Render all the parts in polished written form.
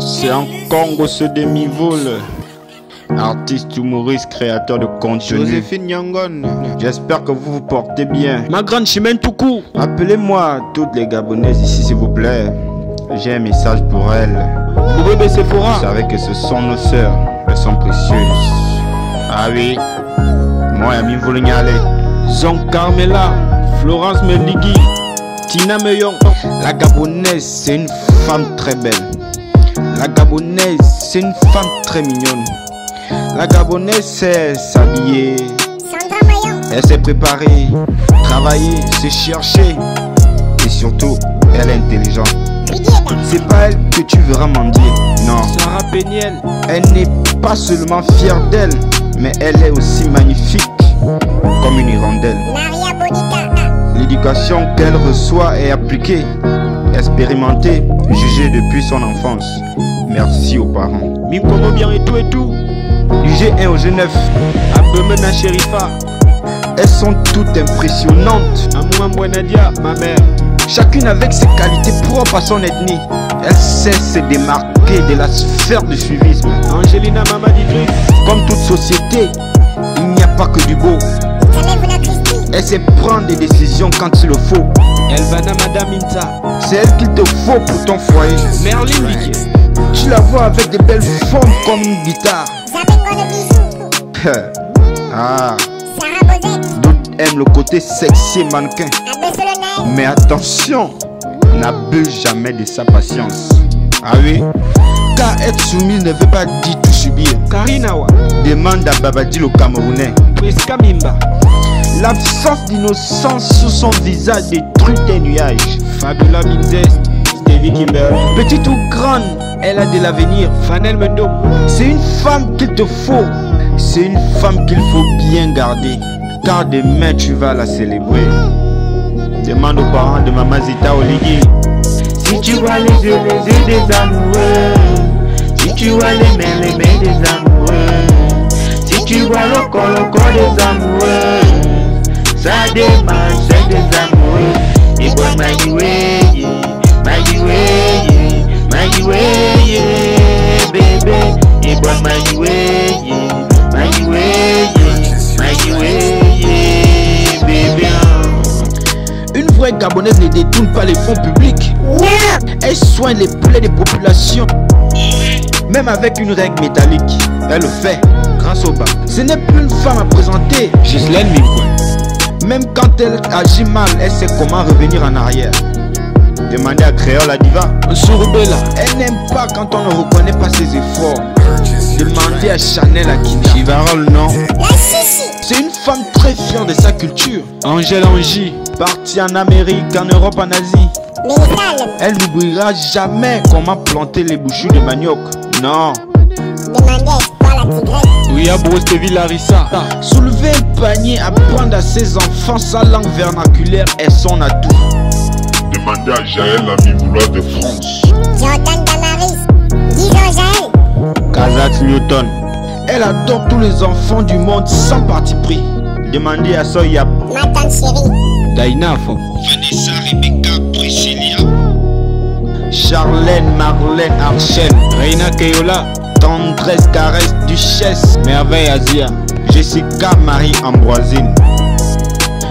C'est en Congo ce demi-vol. Artiste, humoriste, créateur de contenu. Joséphine Yangon. J'espère que vous vous portez bien. Ma grande Chimène tout court. Appelez-moi toutes les Gabonaises ici s'il vous plaît. J'ai un message pour elles. Bébé Sephora. Vous savez que ce sont nos sœurs. Elles sont précieuses. Ah oui. Moi, Ami Volignale. Zon Carmela. Florence Meligui. Tina Meyon. La Gabonaise, c'est une femme très belle. La Gabonaise, c'est une femme très mignonne. La Gabonaise sait s'habiller. Elle s'est préparée, travailler, se chercher. Et surtout, elle est intelligente. C'est pas elle que tu verras mendier. Non. Sarah Péniel. Elle n'est pas seulement fière d'elle, mais elle est aussi magnifique, comme une hirondelle. L'éducation qu'elle reçoit est appliquée, expérimentée, jugée depuis son enfance. Merci aux parents. Mimkomo bien et tout. Du G1 au G9. Abemena Sherifa. Elles sont toutes impressionnantes. Amouma Nadia, ma mère. Chacune avec ses qualités propres à son ethnie. Elle sait se démarquer de la sphère du suivisme. Angelina Mamadi Gris. Comme toute société, il n'y a pas que du beau. Elle sait prendre des décisions quand il le faut. Elvana Madame Inta. C'est elle qu'il te faut pour ton foyer. Merlin Vicky. Tu la vois avec de belles formes comme une guitare. Ah. D'autres aiment le côté sexy et mannequin. Mais attention, n'abuse jamais de sa patience. Ah oui? Car être soumis ne veut pas dire tout subir. Karinawa. Demande à Babadi le Camerounais. Priska Mimba. L'absence d'innocence sur son visage détruit tes nuages. Fabula Minzest. Stevie Kimberly. Petite ou grande, elle a de l'avenir. Fanel Mendo. C'est une femme qu'il te faut. C'est une femme qu'il faut bien garder. Car demain tu vas la célébrer. Demande aux parents de Maman Zita Oligui. Si tu vois les yeux des amoureux. Si tu vois les mains des amoureux. Si tu vois le corps des amoureux. Ça démarche c'est des amoureux. Et bon Magiweye, bébé. Et bon Magiweye, bébé. Une vraie Gabonaise ne détourne pas les fonds publics. Elle soigne les plaies des populations. Même avec une règle métallique, elle le fait grâce au bas. Ce n'est plus une femme à présenter. Gislaine Mimkwe. Même quand elle agit mal, elle sait comment revenir en arrière. Demandez à Créole la diva. Sourubela. Elle n'aime pas quand on ne reconnaît pas ses efforts. Demandez à Chanel Akina. Chivarol non. C'est une femme très fière de sa culture. Angèle Angie. Partie en Amérique, en Europe, en Asie. Elle n'oubliera jamais comment planter les bouchures de manioc. Non. Ouya Brostevi Larissa. Soulever un panier, apprendre à ses enfants sa langue vernaculaire est son atout. Demandez à Jaël, l'ami vouloir de France. Jordan Damaris, disons Jaël. Kazak Newton. Elle adore tous les enfants du monde sans parti pris. Demandez à Soya. Ma tante chérie. Daina Fo. Vanessa, Rebecca, Priscilla. Charlène, Marlène, Archel. Reina Keyola. Tendresse, caresse, duchesse. Merveille Asia. Jessica, Marie, Ambroisine.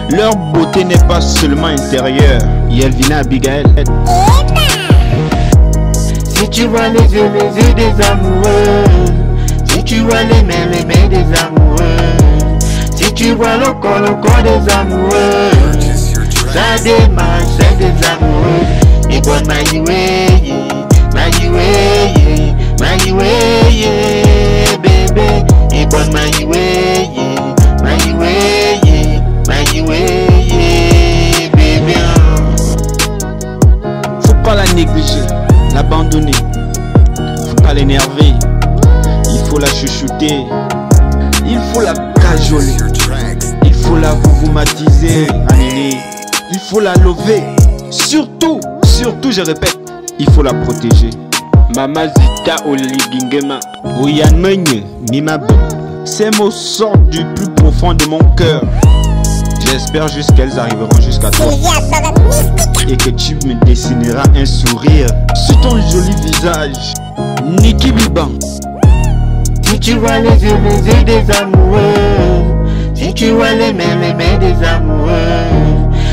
Leur beauté n'est pas seulement intérieure. Yelvina, Abigail. Si tu vois les yeux des amoureux. Si tu vois les mains des amoureux. Si tu vois le corps des amoureux. Ça démarche c'est des amoureux. Et bon Magiweye, bébé. Et bon Magiweye, bébé. Faut pas la négliger, l'abandonner. Faut pas l'énerver. Il faut la chouchouter. Il faut la cajoler. Il faut la voumatiser. Il faut la lever. Surtout, je répète, il faut la protéger. Mama Zita Oligingema. Oyan Menye, Mimab. Ces mots sortent du plus profond de mon cœur. J'espère juste qu'elles arriveront jusqu'à toi et que tu me dessineras un sourire sur ton joli visage. Niki Biban. Si tu vois les yeux des amoureux, si tu vois les mains des amoureux,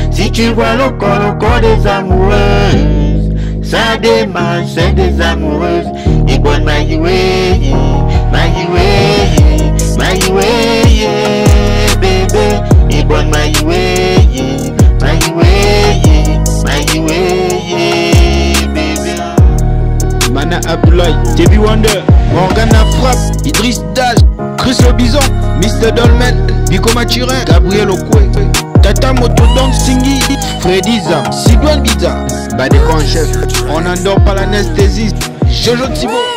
si tu vois le corps des amoureuses, ça démarre, c'est des amoureuses. Et bonne maïoué, bébé. Et bonne maïoué, bébé. Mana Abdoulaye, TV Wonder, Morgana Frappe, Idriss Daj, Chris le Bison, Mr. Dolmen, Biko Maturin, Gabriel Okwe, Tata Motodon Singhi, Freddy Zam, Sidouane Biza, Badeko en chef, on n'endort pas l'anesthésie, Jojo Thibault.